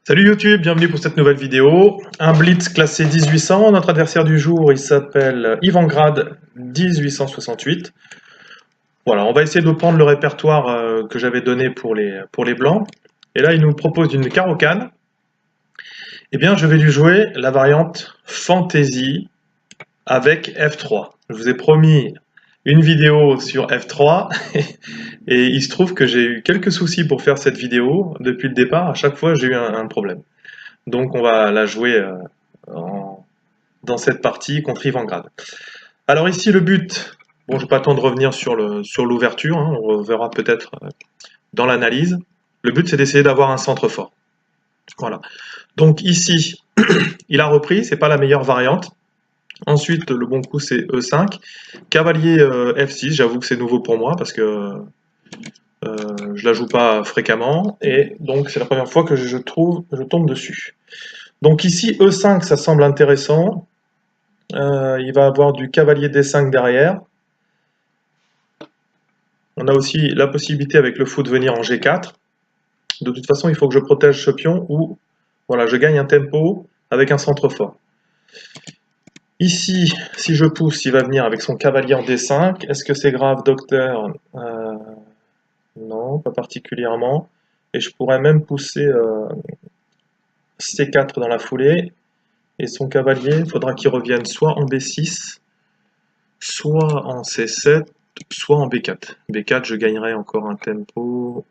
Salut YouTube, bienvenue pour cette nouvelle vidéo. Un blitz classé 1800. Notre adversaire du jour, il s'appelle Ivangrad 1868. Voilà, on va essayer de prendre le répertoire que j'avais donné pour les blancs. Et là, il nous propose une carocane. Eh bien, je vais lui jouer la variante Fantasy avec F3. Je vous ai promis une vidéo sur F3 et il se trouve que j'ai eu quelques soucis pour faire cette vidéo depuis le départ. À chaque fois, j'ai eu un problème. Donc, on va la jouer dans cette partie contre Ivangrad. Alors ici, le but, bon, je n'ai pas le temps de revenir sur l'ouverture, hein, on verra peut-être dans l'analyse. Le but, c'est d'essayer d'avoir un centre fort. Voilà. Donc ici, il a repris, c'est pas la meilleure variante. Ensuite, le bon coup, c'est E5. Cavalier F6, j'avoue que c'est nouveau pour moi parce que je la joue pas fréquemment. Et donc, c'est la première fois que je tombe dessus. Donc ici, E5, ça semble intéressant. Il va avoir du cavalier D5 derrière. On a aussi la possibilité avec le fou de venir en G4. De toute façon, il faut que je protège ce pion ou voilà, je gagne un tempo avec un centre fort. Ici, si je pousse, il va venir avec son cavalier en D5. Est-ce que c'est grave, docteur? Non, pas particulièrement. Et je pourrais même pousser C4 dans la foulée. Et son cavalier, il faudra qu'il revienne soit en B6, soit en C7, soit en B4. B4, je gagnerai encore un tempo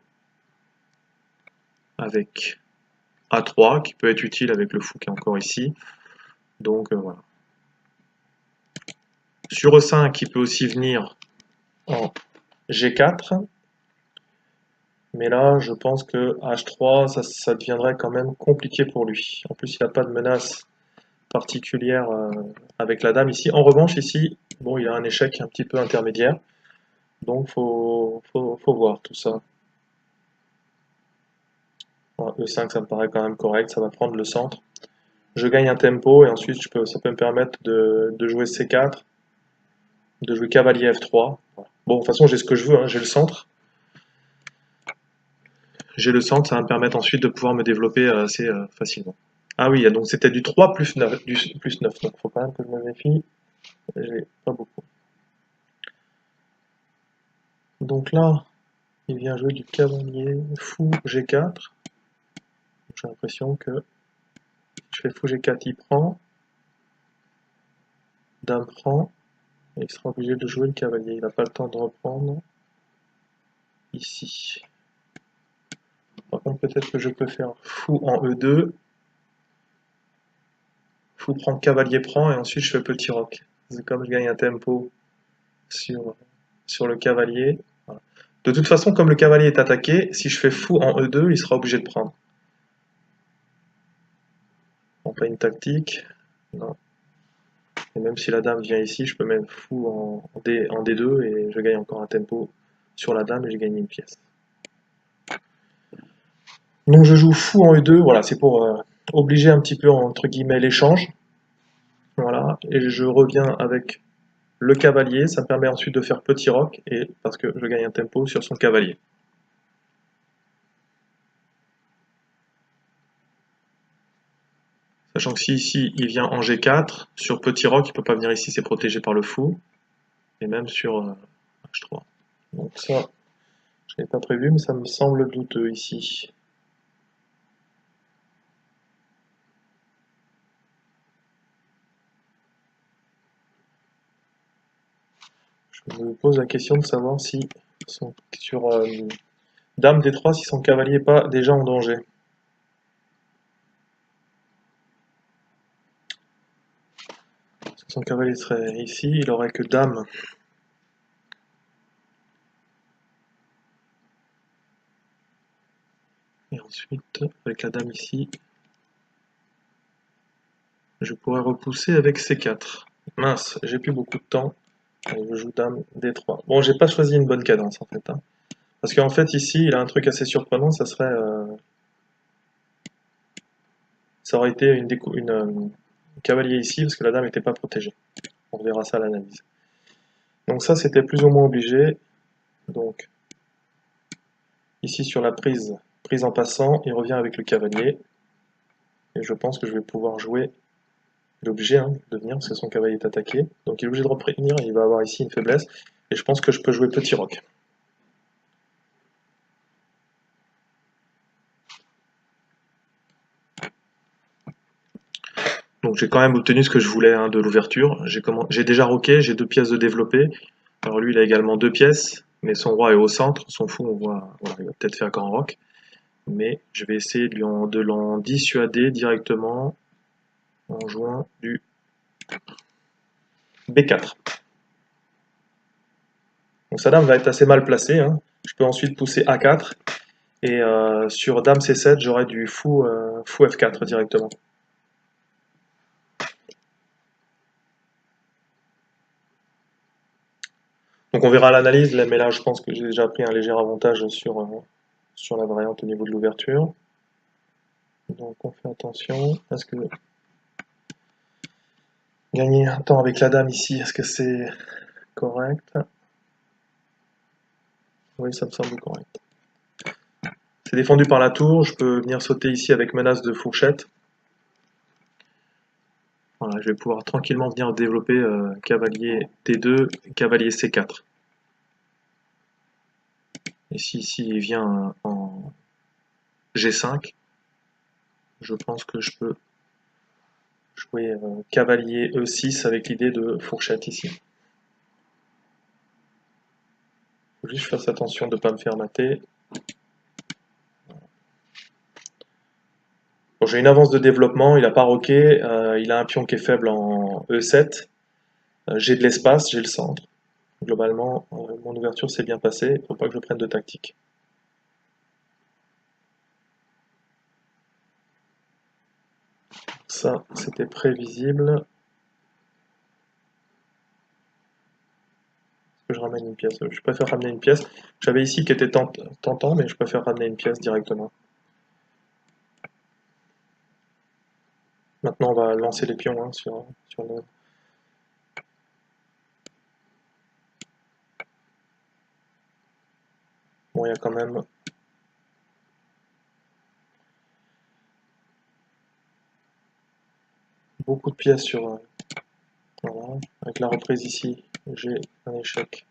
avec A3, qui peut être utile avec le fou qui est encore ici. Donc voilà. Sur E5, il peut aussi venir en G4. Mais là, je pense que H3, ça deviendrait quand même compliqué pour lui. En plus, il n'a pas de menace particulière avec la dame ici. En revanche, ici, bon, il a un échec un petit peu intermédiaire. Donc, faut voir tout ça. Bon, E5, ça me paraît quand même correct. Ça va prendre le centre. Je gagne un tempo et ensuite, ça peut me permettre de jouer C4, de jouer cavalier F3. Bon, de toute façon, j'ai ce que je veux, hein, j'ai le centre. J'ai le centre, ça va me permettre ensuite de pouvoir me développer assez facilement. Ah oui, donc c'était du 3 plus 9, plus 9, donc il faut quand même que je me méfie. J'ai pas beaucoup. Donc là, il vient jouer du cavalier fou G4. J'ai l'impression que je fais fou G4, il prend. Dame prend. Et il sera obligé de jouer le cavalier. Il n'a pas le temps de reprendre ici. Par contre, peut-être que je peux faire fou en E2. Fou prend, cavalier prend, et ensuite je fais petit roc. C'est comme je gagne un tempo sur le cavalier. Voilà. De toute façon, comme le cavalier est attaqué, si je fais fou en E2, il sera obligé de prendre. On pas une tactique. Non. Et même si la dame vient ici, je peux mettre fou en D2 et je gagne encore un tempo sur la dame et j'ai gagné une pièce. Donc je joue fou en E2, voilà, c'est pour obliger un petit peu entre guillemets l'échange. Voilà, et je reviens avec le cavalier, ça me permet ensuite de faire petit roc, et parce que je gagne un tempo sur son cavalier. Sachant que si ici il vient en G4, sur petit roc, il ne peut pas venir ici, c'est protégé par le fou, et même sur H3. Donc ça, je n'avais pas prévu, mais ça me semble douteux ici. Je me pose la question de savoir si sur Dame D3, si son cavalier n'est pas déjà en danger. Si son cavalier serait ici, il aurait que Dame. Et ensuite, avec la Dame ici, je pourrais repousser avec C4. Mince, j'ai plus beaucoup de temps. Et je joue Dame D3. Bon, j'ai pas choisi une bonne cadence en fait. Hein. Parce qu'en fait, ici, il a un truc assez surprenant, ça serait. Ça aurait été une cavalier ici, parce que la dame n'était pas protégée. On verra ça à l'analyse. Donc ça, c'était plus ou moins obligé. Donc, ici sur la prise en passant, il revient avec le cavalier. Et je pense que je vais pouvoir jouer. Il est obligé de venir parce que son cavalier est attaqué. Donc il est obligé de revenir, il va avoir ici une faiblesse. Et je pense que je peux jouer petit roc. Donc j'ai quand même obtenu ce que je voulais de l'ouverture. J'ai déjà roqué, j'ai 2 pièces de développé. Alors lui il a également 2 pièces, mais son roi est au centre. Son fou on voit, voilà, il va peut-être faire grand roc. Mais je vais essayer de l'en dissuader directement en jouant du B4. Donc sa dame va être assez mal placée. Je peux ensuite pousser A4. Et sur dame C7, j'aurai du fou F4 directement. Donc on verra l'analyse, mais là je pense que j'ai déjà pris un léger avantage sur la variante au niveau de l'ouverture. Donc on fait attention. Est-ce que gagner un temps avec la dame ici, est-ce que c'est correct? Oui, ça me semble correct. C'est défendu par la tour, je peux venir sauter ici avec menace de fourchette. Voilà, je vais pouvoir tranquillement venir développer cavalier D2, cavalier C4. Et si ici il vient en G5, je pense que je peux jouer cavalier E6 avec l'idée de fourchette ici. Faut juste que je fasse attention de ne pas me faire mater. Bon, j'ai une avance de développement, il a pas roqué, il a un pion qui est faible en E7. J'ai de l'espace, j'ai le centre. Globalement, mon ouverture s'est bien passée, il ne faut pas que je prenne de tactique. Ça, c'était prévisible. Je ramène une pièce. Je préfère ramener une pièce. J'avais ici qui était tentant, mais je préfère ramener une pièce directement. Maintenant, on va lancer les pions sur le... Bon, il y a quand même beaucoup de pièces sur... voilà. Avec la reprise ici, j'ai un échec.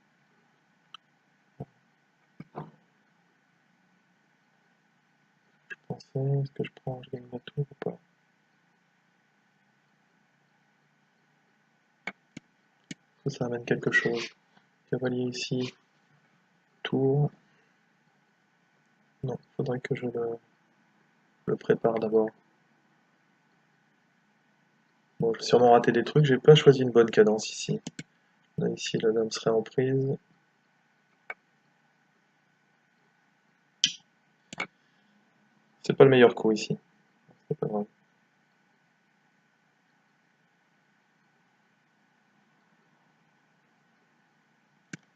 Je pensais, est-ce que je prends, je gagne ma tour ou pas? Ça amène quelque chose. Cavalier ici, tour. Non, il faudrait que je le prépare d'abord. Bon, je vais sûrement rater des trucs, j'ai pas choisi une bonne cadence ici. Là, ici, la dame serait en prise. C'est pas le meilleur coup ici. C'est pas grave.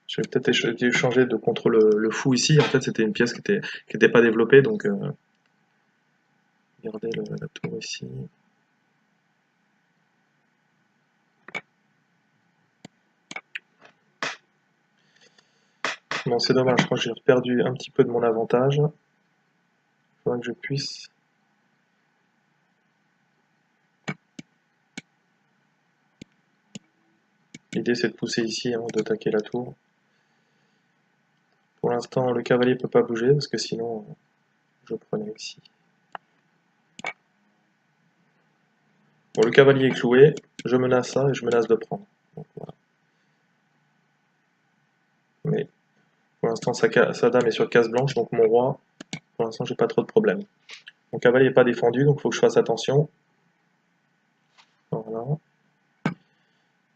Je vais peut-être changer de contre le fou ici. En fait, c'était une pièce qui était pas développée, donc regardez la tour ici. Bon, c'est dommage, je crois que j'ai perdu un petit peu de mon avantage. Il faudra que je puisse... L'idée, c'est de pousser ici, d'attaquer la tour. Pour l'instant, le cavalier peut pas bouger, parce que sinon, je prenais ici. Bon, le cavalier est cloué, je menace ça et je menace de prendre. Donc, voilà. Mais pour l'instant, sa dame est sur case blanche, donc mon roi, pour l'instant, j'ai pas trop de problèmes. Mon cavalier n'est pas défendu, donc il faut que je fasse attention. Voilà.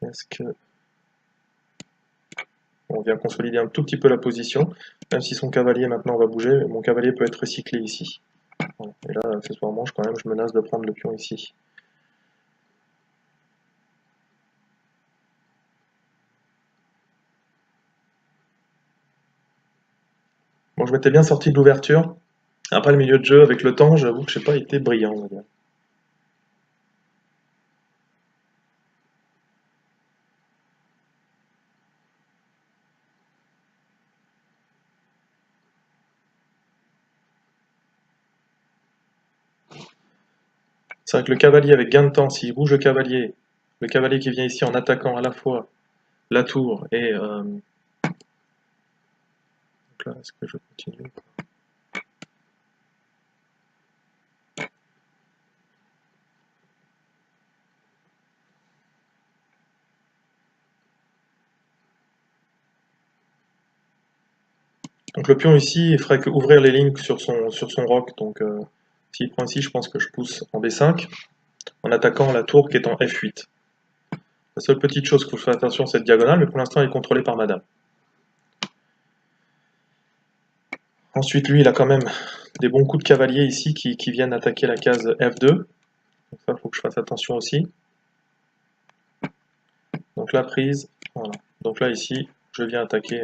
Est-ce que... On vient consolider un tout petit peu la position, même si son cavalier maintenant va bouger, mon cavalier peut être recyclé ici. Voilà. Et là, accessoirement, je menace de prendre le pion ici. Bon, je m'étais bien sorti de l'ouverture. Après le milieu de jeu, avec le temps, j'avoue que je n'ai pas été brillant, on va dire. C'est vrai que le cavalier avec gain de temps, s'il bouge le cavalier qui vient ici en attaquant à la fois la tour et... donc là, est-ce que je continue? Donc le pion ici, il ferait que ouvrir les lignes sur son roc. Donc s'il prend ici, je pense que je pousse en B5 en attaquant la tour qui est en F8. La seule petite chose qu'il faut faire attention, c'est cette diagonale, mais pour l'instant, elle est contrôlée par madame. Ensuite, lui, il a quand même des bons coups de cavalier ici qui viennent attaquer la case F2. Donc ça, il faut que je fasse attention aussi. Donc la prise, voilà. Donc là, ici, je viens attaquer.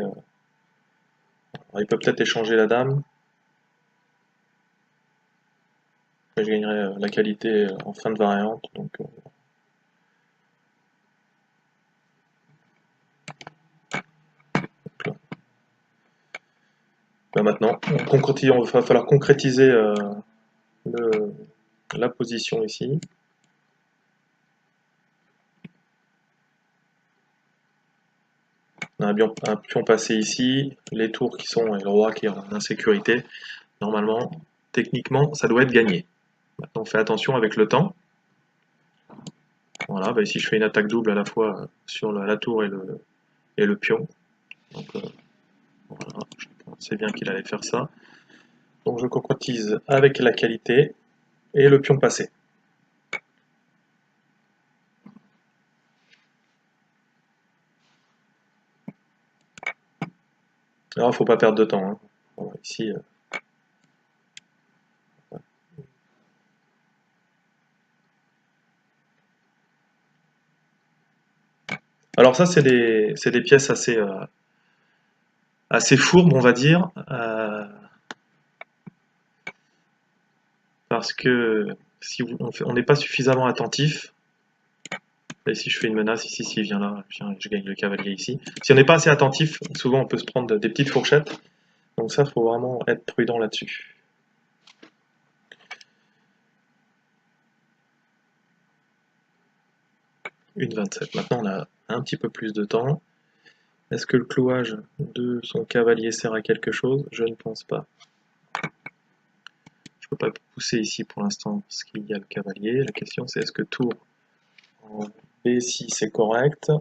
Il peut peut-être échanger la dame. Mais je gagnerai la qualité en fin de variante. Donc, là, maintenant, il va falloir concrétiser la position ici. On a un pion passé ici, les tours qui sont, et le roi qui est en insécurité. Normalement, techniquement, ça doit être gagné. Maintenant, on fait attention avec le temps. Voilà, bah ici je fais une attaque double à la fois sur la tour et le pion. Donc voilà, je pensais bien qu'il allait faire ça. Donc je concrétise avec la qualité et le pion passé. Alors il ne faut pas perdre de temps. Hein. Voilà, ici, alors ça c'est des pièces assez fourbes, on va dire, parce que si on n'est pas suffisamment attentif, et si je fais une menace ici, s'il vient là, je gagne le cavalier ici. Si on n'est pas assez attentif, souvent on peut se prendre des petites fourchettes. Donc ça, il faut vraiment être prudent là-dessus. Une 27. Maintenant, on a un petit peu plus de temps. Est-ce que le clouage de son cavalier sert à quelque chose? Je ne pense pas. Je ne peux pas pousser ici pour l'instant parce qu'il y a le cavalier. La question c'est est-ce que tour en B6 est correct?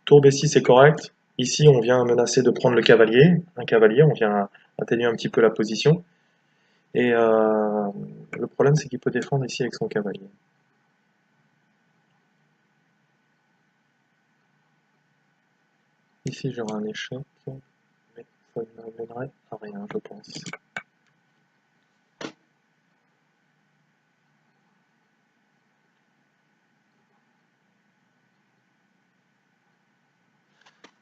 Tour B6 est correct. Ici, on vient menacer de prendre le cavalier. Un cavalier, on vient atténuer un petit peu la position. Et le problème, c'est qu'il peut défendre ici avec son cavalier. Ici, j'aurai un échec, mais ça ne m'amènerait à rien, je pense.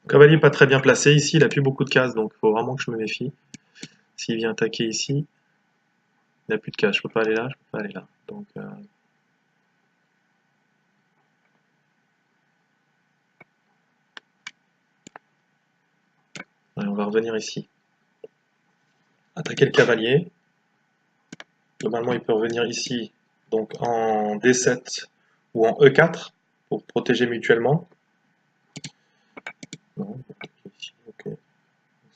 Le cavalier pas très bien placé ici, il n'a plus beaucoup de cases, donc il faut vraiment que je me méfie. S'il vient attaquer ici, il n'a plus de cases, je peux pas aller là, je peux pas aller là. Donc, allez, on va revenir ici. Attaquer le cavalier. Normalement, il peut revenir ici, donc en D7 ou en E4 pour protéger mutuellement. Non, ici, ok.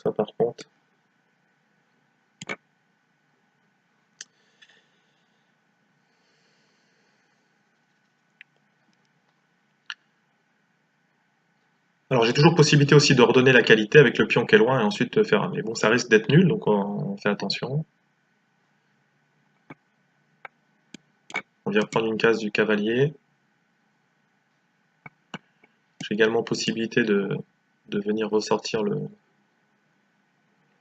Ça par contre. Alors j'ai toujours possibilité aussi de redonner la qualité avec le pion qui est loin et ensuite faire. Mais bon, ça risque d'être nul, donc on fait attention. On vient prendre une case du cavalier. J'ai également possibilité de venir ressortir le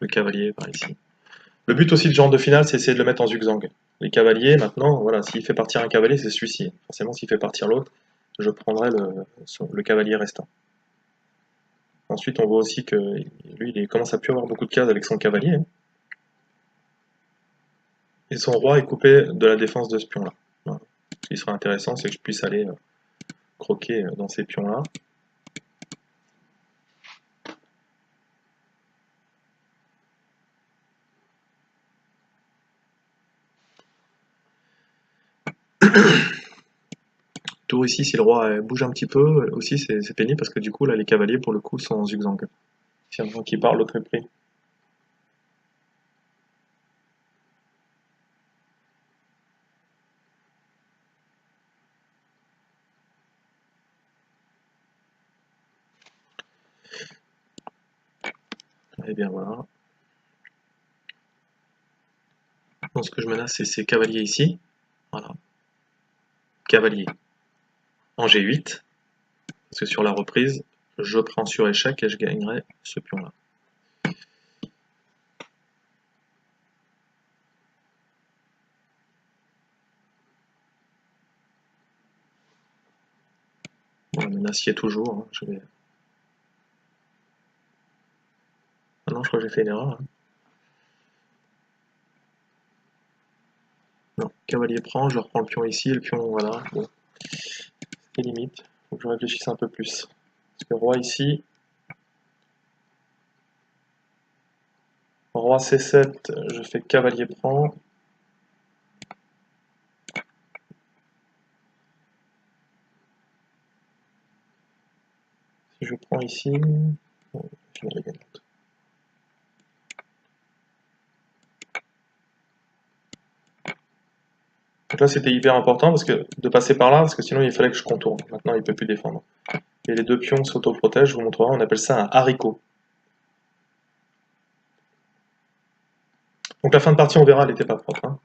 cavalier par ici. Le but aussi de ce genre de finale, c'est essayer de le mettre en zigzag. Les cavaliers, maintenant, voilà, s'il fait partir un cavalier, c'est celui-ci. Forcément, s'il fait partir l'autre, je prendrai le cavalier restant. Ensuite, on voit aussi que lui, il commence à plus avoir beaucoup de cases avec son cavalier. Hein. Et son roi est coupé de la défense de ce pion-là. Voilà. Ce qui serait intéressant, c'est que je puisse aller croquer dans ces pions-là. Tour ici, si le roi bouge un petit peu, aussi c'est pénible parce que du coup là les cavaliers pour le coup sont en zigzag. Si un qui part, l'autre est pris. Et bien voilà. Donc ce que je menace c'est ces cavaliers ici. Voilà. Cavalier en G8. Parce que sur la reprise, je prends sur échec et je gagnerai ce pion-là. Bon, la menace y est toujours. Hein. Je vais... Ah non, je crois que j'ai fait une erreur. Hein. Non, cavalier prend, je reprends le pion ici, le pion, voilà. Bon. C'est limite, faut que je réfléchisse un peu plus. Parce que roi ici, roi C7, je fais cavalier prend. Si je prends ici, je vais la gagner. Donc là c'était hyper important parce que de passer par là, parce que sinon il fallait que je contourne. Maintenant il ne peut plus défendre. Et les deux pions s'autoprotègent, je vous montrerai, on appelle ça un haricot. Donc la fin de partie on verra, elle n'était pas propre. Hein.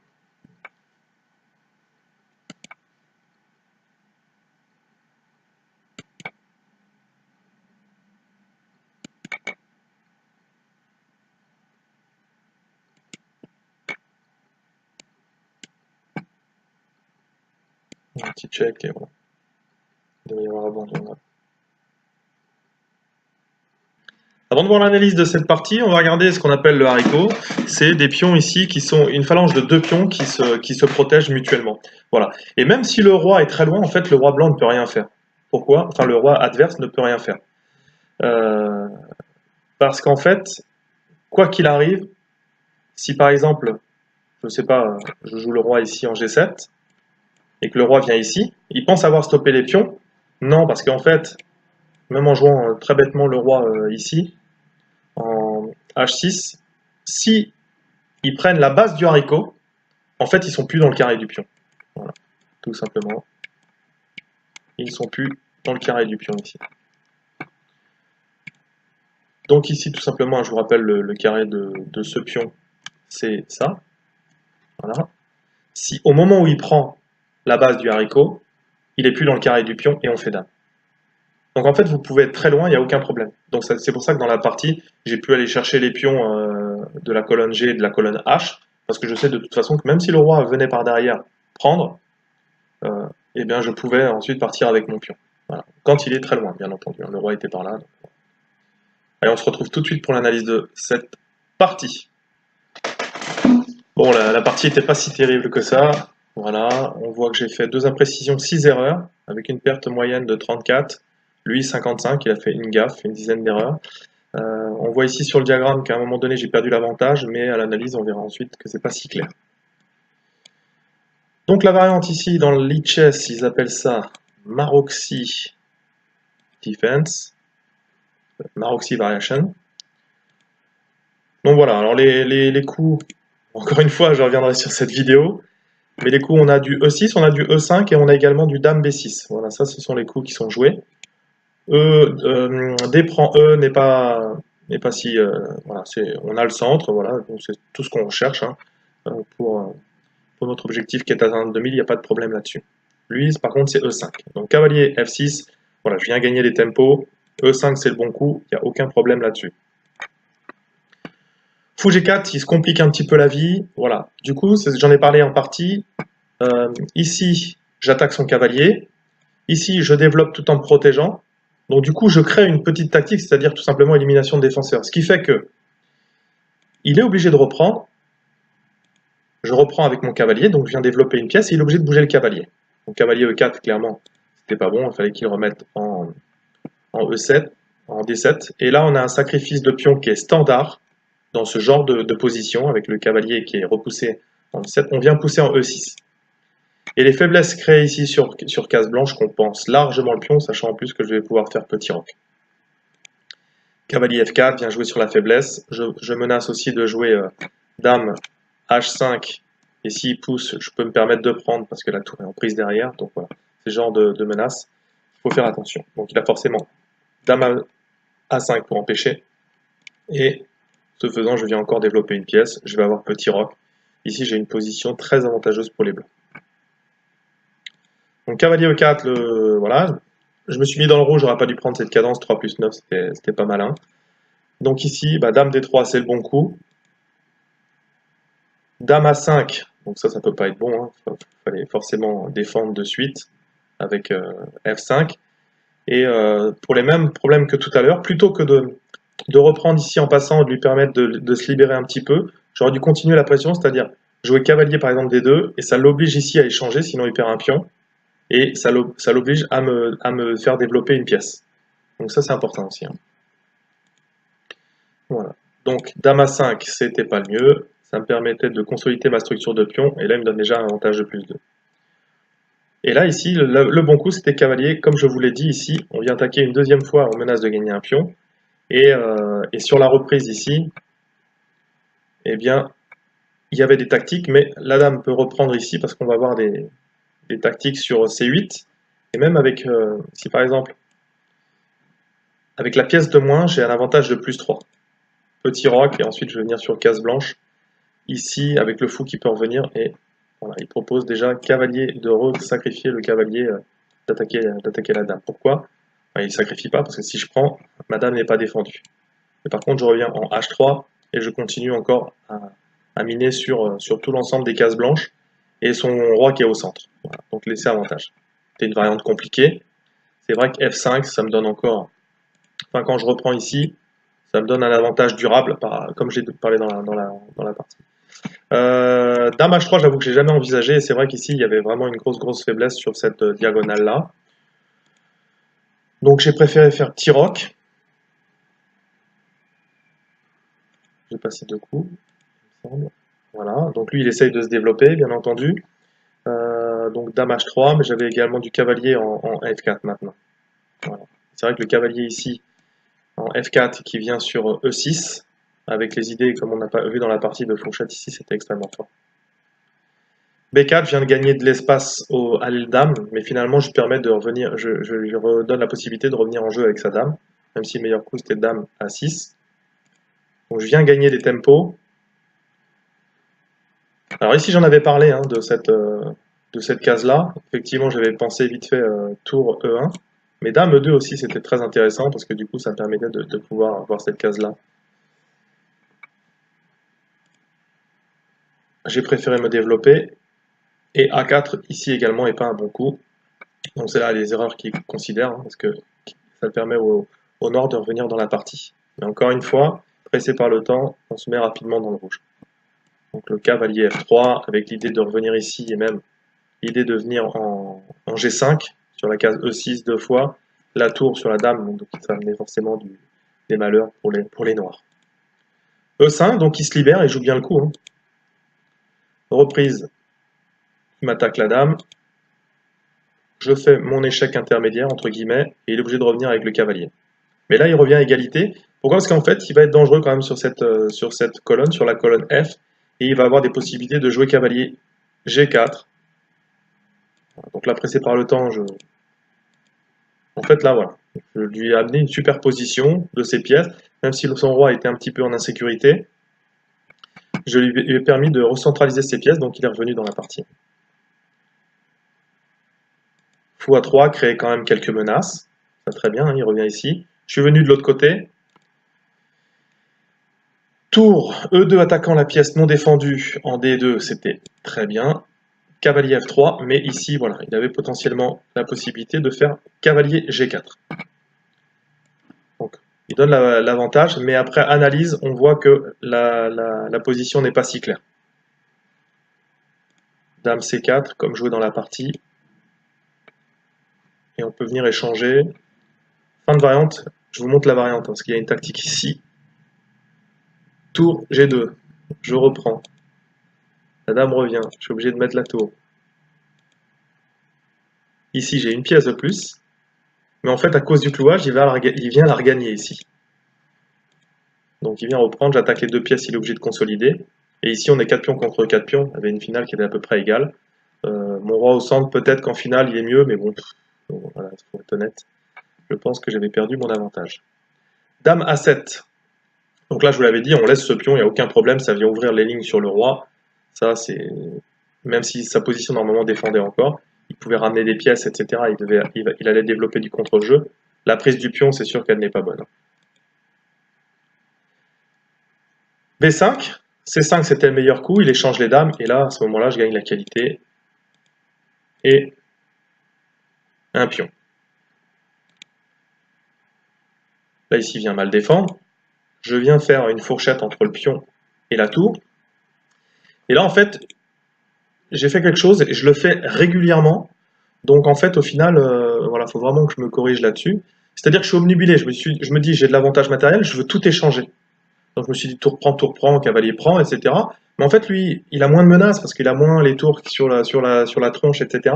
Un petit check et voilà. Il devrait y avoir abandon là. Avant de voir l'analyse de cette partie, on va regarder ce qu'on appelle le haricot. C'est des pions ici qui sont une phalange de deux pions qui se protègent mutuellement. Voilà. Et même si le roi est très loin, en fait, le roi blanc ne peut rien faire. Pourquoi? Enfin, le roi adverse ne peut rien faire. Parce qu'en fait, quoi qu'il arrive, si par exemple, je ne sais pas, je joue le roi ici en G7, et que le roi vient ici, il pense avoir stoppé les pions. Non, parce qu'en fait, même en jouant très bêtement le roi ici, en H6, si ils prennent la base du haricot, en fait, ils sont plus dans le carré du pion. Voilà, tout simplement. Ils sont plus dans le carré du pion ici. Donc ici, tout simplement, je vous rappelle le carré de ce pion, c'est ça. Voilà. Si au moment où il prend la base du haricot, il est plus dans le carré du pion et on fait dame. Donc en fait, vous pouvez être très loin, il n'y a aucun problème. Donc c'est pour ça que dans la partie, j'ai pu aller chercher les pions de la colonne G et de la colonne H, parce que je sais de toute façon que même si le roi venait par derrière prendre, eh bien je pouvais ensuite partir avec mon pion. Voilà. Quand il est très loin, bien entendu. Le roi était par là. Donc... Allez, on se retrouve tout de suite pour l'analyse de cette partie. Bon, la partie n'était pas si terrible que ça. Voilà, on voit que j'ai fait 2 imprécisions, 6 erreurs, avec une perte moyenne de 34. Lui, 55, il a fait une gaffe, une dizaine d'erreurs. On voit ici sur le diagramme qu'à un moment donné, j'ai perdu l'avantage, mais à l'analyse, on verra ensuite que c'est pas si clair. Donc la variante ici, dans le lead chess, ils appellent ça Maroczy Defense, Maroczy Variation. Donc voilà, alors les coups, encore une fois, je reviendrai sur cette vidéo, mais les coups, on a du E6, on a du E5 et on a également du Dame B6. Voilà, ça, ce sont les coups qui sont joués. D prend E n'est pas si... voilà, on a le centre, voilà, donc c'est tout ce qu'on recherche hein, pour notre objectif qui est atteindre 2000, il n'y a pas de problème là-dessus. Lui, par contre, c'est E5. Donc cavalier F6, voilà, je viens gagner les tempos. E5, c'est le bon coup, il n'y a aucun problème là-dessus. Fou G4, il se complique un petit peu la vie. Voilà. Du coup, j'en ai parlé en partie. Ici, j'attaque son cavalier. Ici, je développe tout en me protégeant. Donc du coup, je crée une petite tactique, c'est-à-dire tout simplement élimination de défenseur. Ce qui fait que il est obligé de reprendre. Je reprends avec mon cavalier, donc je viens développer une pièce, et il est obligé de bouger le cavalier. Donc cavalier E4, clairement, c'était pas bon, il fallait qu'il remette en E7, en D7. Et là, on a un sacrifice de pion qui est standard dans ce genre de position, avec le cavalier qui est repoussé en E7. On vient pousser en E6. Et les faiblesses créées ici sur case blanche compensent largement le pion, sachant en plus que je vais pouvoir faire petit roc. Cavalier F4 vient jouer sur la faiblesse. Je menace aussi de jouer Dame H5. Et s'il pousse, je peux me permettre de prendre parce que la tour est en prise derrière. Donc voilà, c'est ce genre de menace. Il faut faire attention. Donc il a forcément Dame A5 pour empêcher. Et ce faisant, je viens encore développer une pièce. Je vais avoir petit roc. Ici, j'ai une position très avantageuse pour les blancs. Donc cavalier E4, voilà. Je me suis mis dans le rouge, j'aurais pas dû prendre cette cadence. 3 plus 9, c'était pas malin. Donc ici, bah, Dame D3, c'est le bon coup. Dame A5, donc ça peut pas être bon. Il fallait forcément défendre de suite avec F5. Et pour les mêmes problèmes que tout à l'heure, plutôt que de reprendre ici en passant et de lui permettre de se libérer un petit peu, j'aurais dû continuer la pression, c'est-à-dire jouer cavalier par exemple D2, et ça l'oblige ici à échanger, sinon il perd un pion, et ça l'oblige à me faire développer une pièce. Donc ça c'est important aussi. Hein. Voilà. Donc Dame A5, c'était pas le mieux, ça me permettait de consolider ma structure de pion, et là il me donne déjà un avantage de plus 2. Et là, ici, le bon coup, c'était cavalier. Comme je vous l'ai dit, ici, on vient attaquer une deuxième fois, on menace de gagner un pion. Et sur la reprise ici, eh bien, il y avait des tactiques, mais la dame peut reprendre ici parce qu'on va avoir des tactiques sur C8. Et même avec, si par exemple, avec la pièce de moins, j'ai un avantage de plus 3. Petit roc, et ensuite je vais venir sur case blanche. Ici, avec le fou qui peut revenir, et voilà, il propose déjà cavalier de sacrifier le cavalier, d'attaquer la dame. Pourquoi? Il ne sacrifie pas, parce que si je prends, ma dame n'est pas défendue. Et par contre, je reviens en H3, et je continue encore à miner sur tout l'ensemble des cases blanches, et son roi qui est au centre. Voilà, donc laisser avantage. C'est une variante compliquée. C'est vrai que F5, ça me donne encore... Enfin, quand je reprends ici, ça me donne un avantage durable, comme j'ai parlé dans la partie. Dame H3, j'avoue que j'ai jamais envisagé, et c'est vrai qu'ici, il y avait vraiment une grosse faiblesse sur cette diagonale-là. Donc j'ai préféré faire petit roc. J'ai passé 2 coups, il me semble. Voilà, donc lui il essaye de se développer, bien entendu. Donc Dame H3, mais j'avais également du cavalier en F4 maintenant. Voilà. C'est vrai que le cavalier ici, en F4, qui vient sur E6, avec les idées, comme on n'a pas vu dans la partie de fourchette ici, c'était extrêmement fort. B4 vient de gagner de l'espace à l'aile dame, mais finalement je permets de revenir, je lui redonne la possibilité de revenir en jeu avec sa dame, même si le meilleur coup c'était dame à 6. Donc je viens gagner des tempos. Alors ici j'en avais parlé hein, de cette case-là. Effectivement j'avais pensé vite fait tour E1, mais dame E2 aussi c'était très intéressant parce que du coup ça me permettait de pouvoir avoir cette case-là. J'ai préféré me développer. Et A4 ici également n'est pas un bon coup. Donc c'est là les erreurs qu'il considère, hein, parce que ça permet au nord de revenir dans la partie. Mais encore une fois, pressé par le temps, on se met rapidement dans le rouge. Donc le cavalier F3, avec l'idée de revenir ici, et même l'idée de venir en G5, sur la case E6 2 fois, la tour sur la dame, donc ça amenait forcément des malheurs pour les noirs. E5, donc il se libère et joue bien le coup. Hein. Reprise, il m'attaque la dame, je fais mon échec intermédiaire, entre guillemets, et il est obligé de revenir avec le cavalier. Mais là, il revient à égalité. Pourquoi? Parce qu'en fait, il va être dangereux quand même sur cette colonne, sur la colonne F, et il va avoir des possibilités de jouer cavalier G4. Donc là, pressé par le temps, en fait, là, voilà. Je lui ai amené une superposition de ses pièces, même si son roi était un petit peu en insécurité. Je lui ai permis de recentraliser ses pièces, donc il est revenu dans la partie. Fou à 3 crée quand même quelques menaces. Ça très bien, hein, il revient ici. Je suis venu de l'autre côté. Tour E2 attaquant la pièce non défendue en D2, c'était très bien. Cavalier F3, mais ici, voilà, il avait potentiellement la possibilité de faire cavalier G4. Donc, il donne l'avantage, mais après analyse, on voit que la position n'est pas si claire. Dame C4, comme joué dans la partie. Et on peut venir échanger. Fin de variante, je vous montre la variante, parce qu'il y a une tactique ici. Tour G2, je reprends. La dame revient, je suis obligé de mettre la tour. Ici, j'ai une pièce de plus. Mais en fait, à cause du clouage, il vient la regagner ici. Donc il vient reprendre, j'attaque les 2 pièces, il est obligé de consolider. Et ici, on est 4 pions contre 4 pions. Il y avait une finale qui était à peu près égale. Mon roi au centre, peut-être qu'en finale, il est mieux, mais bon, voilà, pour être honnête, je pense que j'avais perdu mon avantage. Dame A7. Donc là, je vous l'avais dit, on laisse ce pion, il n'y a aucun problème, ça vient ouvrir les lignes sur le roi. Ça, c'est... Même si sa position normalement défendait encore, il pouvait ramener des pièces, etc. Il allait développer du contre-jeu. La prise du pion, c'est sûr qu'elle n'est pas bonne. B5, C5 c'était le meilleur coup, il échange les dames, et là, à ce moment-là, je gagne la qualité. Et un pion. Là, ici, il vient mal défendre. Je viens faire une fourchette entre le pion et la tour. Et là, en fait, j'ai fait quelque chose, et je le fais régulièrement. Donc, en fait, au final, voilà, il faut vraiment que je me corrige là-dessus. C'est-à-dire que je suis obnubilé, je me dis, j'ai de l'avantage matériel, je veux tout échanger. Donc, je me suis dit, tour prend, cavalier prend, etc. Mais en fait, lui, il a moins de menaces, parce qu'il a moins les tours sur la tronche, etc.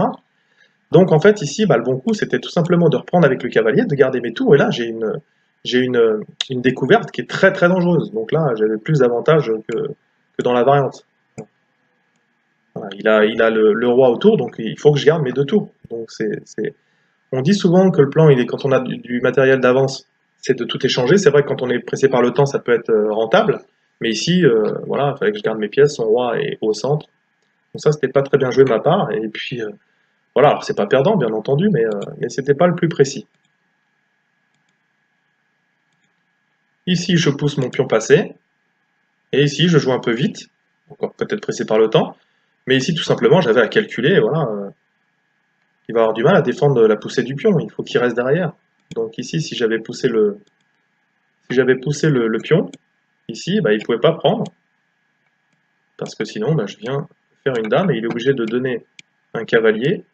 Donc en fait ici, le bon coup c'était tout simplement de reprendre avec le cavalier, de garder mes tours, et là j'ai une découverte qui est très très dangereuse. Donc là j'avais plus d'avantages que dans la variante. Voilà, il a le roi autour, donc il faut que je garde mes 2 tours. Donc on dit souvent que le plan, quand on a du matériel d'avance, c'est de tout échanger. C'est vrai que quand on est pressé par le temps, ça peut être rentable. Mais ici, voilà, il fallait que je garde mes pièces, son roi est au centre. Donc ça, c'était pas très bien joué de ma part. Et puis, voilà, alors c'est pas perdant, bien entendu, mais c'était pas le plus précis. Ici, je pousse mon pion passé, et ici, je joue un peu vite, encore peut-être pressé par le temps, mais ici, tout simplement, j'avais à calculer, et voilà, il va avoir du mal à défendre la poussée du pion, il faut qu'il reste derrière. Donc ici, si j'avais poussé le pion, ici, il ne pouvait pas prendre, parce que sinon, je viens faire une dame, et il est obligé de donner un cavalier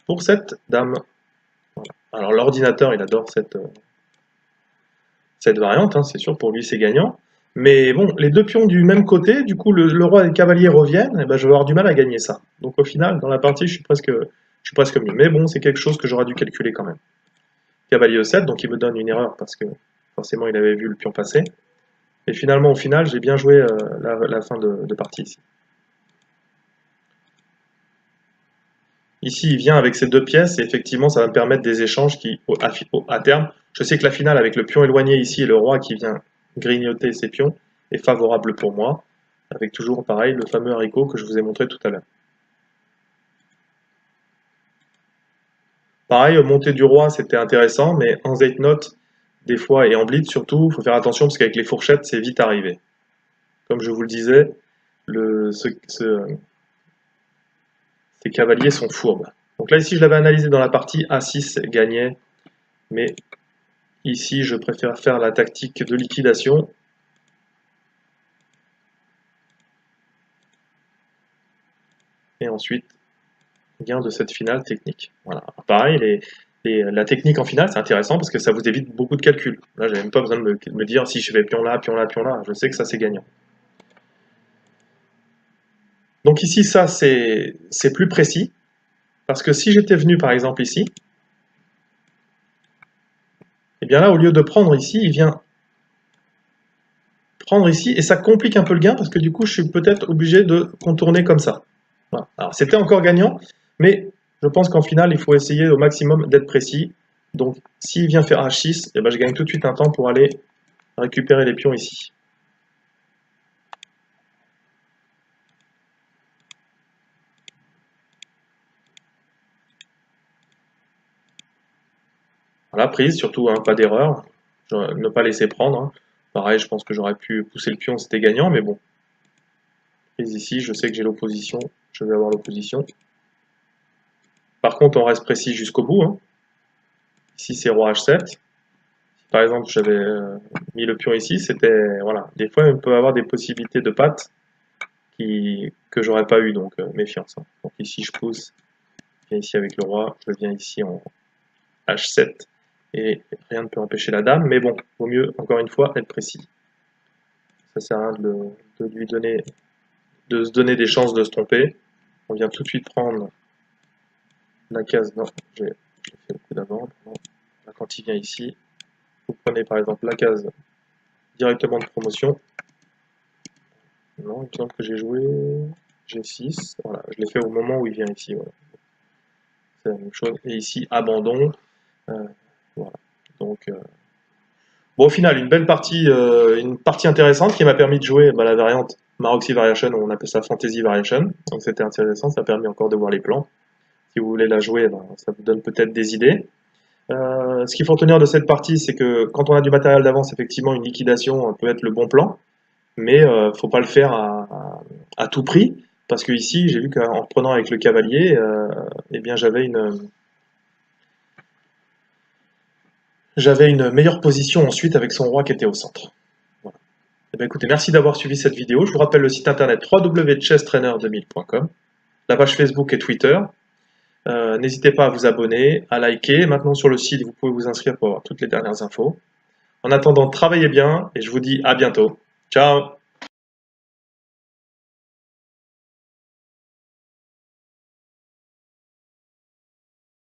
pour cette dame. Voilà. Alors l'ordinateur, il adore cette variante, hein, c'est sûr, pour lui c'est gagnant. Mais bon, les 2 pions du même côté, du coup le roi et le cavalier reviennent, et je vais avoir du mal à gagner ça. Donc au final, dans la partie, je suis presque mieux. Mais bon, c'est quelque chose que j'aurais dû calculer quand même. Cavalier E7, donc il me donne une erreur parce que forcément il avait vu le pion passer. Et finalement, au final, j'ai bien joué la fin de partie ici. Ici, il vient avec ces 2 pièces, et effectivement, ça va me permettre des échanges qui, à terme, je sais que la finale avec le pion éloigné ici et le roi qui vient grignoter ses pions est favorable pour moi, avec toujours pareil le fameux haricot que je vous ai montré tout à l'heure. Pareil, montée du roi, c'était intéressant, mais en Zeitnote, des fois, et en blitz surtout, il faut faire attention parce qu'avec les fourchettes, c'est vite arrivé. Comme je vous le disais, ces cavaliers sont fourbes. Donc là, ici, je l'avais analysé dans la partie A6 gagnait, mais ici, je préfère faire la tactique de liquidation. Et ensuite, gain de cette finale technique. Voilà. Pareil, la technique en finale, c'est intéressant parce que ça vous évite beaucoup de calculs. Là, j'avais même pas besoin de me dire si je fais pion là, pion là, pion là. Je sais que ça, c'est gagnant. Donc ici, ça, c'est plus précis. Parce que si j'étais venu, par exemple, ici, et bien là, au lieu de prendre ici, il vient prendre ici, et ça complique un peu le gain, parce que du coup, je suis peut-être obligé de contourner comme ça. Voilà. Alors, c'était encore gagnant, mais je pense qu'en finale, il faut essayer au maximum d'être précis. Donc, s'il vient faire H6, et je gagne tout de suite un temps pour aller récupérer les pions ici. Voilà, prise, surtout, hein, pas d'erreur. Ne pas laisser prendre. Hein. Pareil, je pense que j'aurais pu pousser le pion, c'était gagnant, mais bon. Prise ici, je sais que j'ai l'opposition, je vais avoir l'opposition. Par contre, on reste précis jusqu'au bout. Hein. Ici, c'est roi H7. Par exemple, j'avais mis le pion ici, c'était, voilà, des fois, on peut avoir des possibilités de pattes que j'aurais pas eu, donc méfiance. Hein. Donc ici, je pousse, je viens ici avec le roi, je viens ici en H7, et rien ne peut empêcher la dame, mais bon, vaut mieux, encore une fois, être précis. Ça sert à rien de se donner des chances de se tromper. On vient tout de suite prendre la case, non, j'ai fait le coup d'avant. Quand il vient ici, vous prenez par exemple la case directement de promotion. Non, il me semble que j'ai joué G6. Voilà, je l'ai fait au moment où il vient ici. Voilà. C'est la même chose. Et ici, abandon. Voilà. Donc, bon, au final, une partie intéressante qui m'a permis de jouer la variante Maroxy Variation, on appelle ça Fantasy Variation. Donc c'était intéressant, ça a permis encore de voir les plans. Si vous voulez la jouer, ça vous donne peut-être des idées. Ce qu'il faut retenir de cette partie, c'est que quand on a du matériel d'avance, effectivement, une liquidation peut être le bon plan, mais faut pas le faire à tout prix, parce que ici, j'ai vu qu'en reprenant avec le cavalier, eh bien j'avais une meilleure position ensuite avec son roi qui était au centre. Voilà. Eh bien, écoutez, merci d'avoir suivi cette vidéo. Je vous rappelle le site internet www.chesstrainer2000.com, la page Facebook et Twitter. N'hésitez pas à vous abonner, à liker. Maintenant sur le site, vous pouvez vous inscrire pour avoir toutes les dernières infos. En attendant, travaillez bien et je vous dis à bientôt. Ciao!